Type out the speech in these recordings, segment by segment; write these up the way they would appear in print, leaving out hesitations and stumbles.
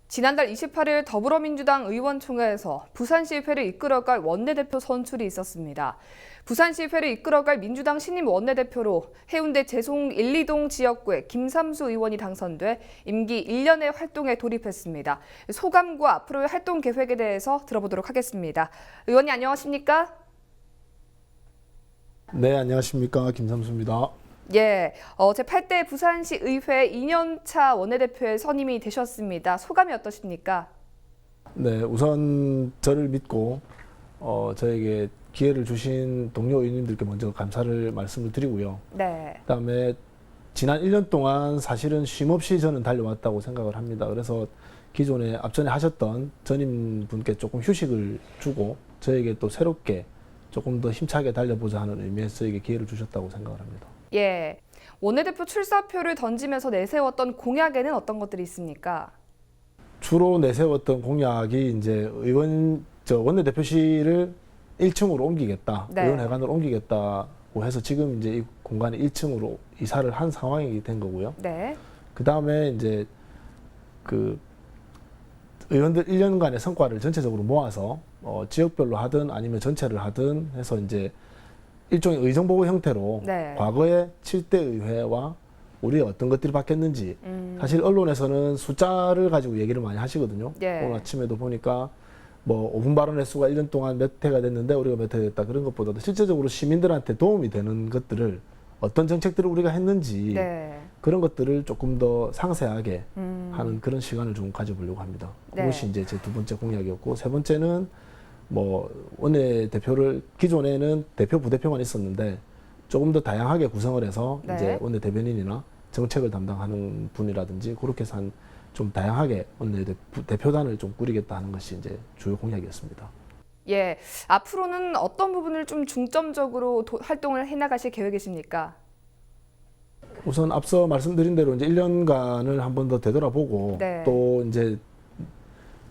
지난달 28일 더불어민주당 의원총회에서 부산시의회를 이끌어갈 원내대표 선출이 있었습니다. 부산시의회를 이끌어갈 민주당 신임 원내대표로 해운대 재송 1, 2동 지역구의 김삼수 의원이 당선돼 임기 1년의 활동에 돌입했습니다. 소감과 앞으로의 활동 계획에 대해서 들어보도록 하겠습니다. 의원님 안녕하십니까? 네, 안녕하십니까. 김삼수입니다. 예, 제8대 부산시 의회 2년차 원내대표에 선임이 되셨습니다. 소감이 어떠십니까? 네, 우선 저를 믿고 저에게 기회를 주신 동료 의원님들께 먼저 감사를 말씀을 드리고요. 네. 그다음에 지난 1년 동안 사실은 쉼없이 저는 달려왔다고 생각을 합니다. 그래서 기존에 앞전에 하셨던 전임 분께 조금 휴식을 주고 저에게 또 새롭게 조금 더 힘차게 달려보자 하는 의미에서 저에게 기회를 주셨다고 생각을 합니다. 예, 원내대표 출사표를 던지면서 내세웠던 공약에는 어떤 것들이 있습니까? 주로 내세웠던 공약이 이제 원내대표실을 1층으로 옮기겠다, 네. 의원회관으로 옮기겠다고 해서 지금 이제 이 공간을 1층으로 이사를 한 상황이 된 거고요. 네. 그 다음에 이제 그 의원들 1년간의 성과를 전체적으로 모아서 지역별로 하든 아니면 전체를 하든 해서 이제 일종의 의정보고 형태로 네. 과거의 7대 의회와 우리의 어떤 것들이 바뀌었는지 사실 언론에서는 숫자를 가지고 얘기를 많이 하시거든요. 예. 오늘 아침에도 보니까 뭐 5분 발언 횟수가 1년 동안 몇 회가 됐는데 우리가 몇 회 됐다 그런 것보다도 실제적으로 시민들한테 도움이 되는 것들을 어떤 정책들을 우리가 했는지 네. 그런 것들을 조금 더 상세하게 하는 그런 시간을 좀 가져보려고 합니다. 네. 그것이 이제 제 두 번째 공약이었고 세 번째는 뭐 원내대표를 기존에는 대표 부대표만 있었는데 조금 더 다양하게 구성을 해서 네. 이제 원내대변인이나 정책을 담당하는 분이라든지 그렇게 해서 좀 다양하게 원내대표단을 좀 꾸리겠다 하는 것이 이제 주요 공약이었습니다. 예, 앞으로는 어떤 부분을 좀 중점적으로 활동을 해나가실 계획이십니까? 우선 앞서 말씀드린 대로 이제 1년간을 한 번 더 되돌아보고 네. 또 이제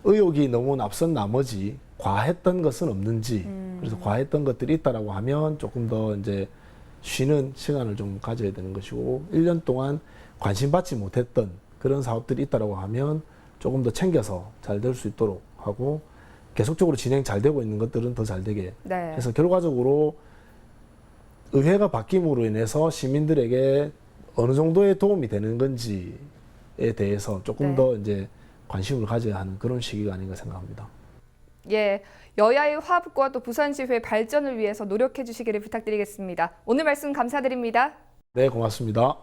의욕이 너무 앞선 나머지 과했던 것은 없는지 그래서 과했던 것들이 있다라고 하면 조금 더 이제 쉬는 시간을 좀 가져야 되는 것이고 1년 동안 관심 받지 못했던 그런 사업들이 있다라고 하면 조금 더 챙겨서 잘 될 수 있도록 하고 계속적으로 진행 잘 되고 있는 것들은 더 잘 되게 네. 해서 결과적으로 의회가 바뀜으로 인해서 시민들에게 어느 정도의 도움이 되는 건지에 대해서 조금 네. 더 이제 관심을 가져야 하는 그런 시기가 아닌가 생각합니다. 예, 여야의 화합과 또 부산시의 발전을 위해서 노력해 주시기를 부탁드리겠습니다. 오늘 말씀 감사드립니다. 네, 고맙습니다.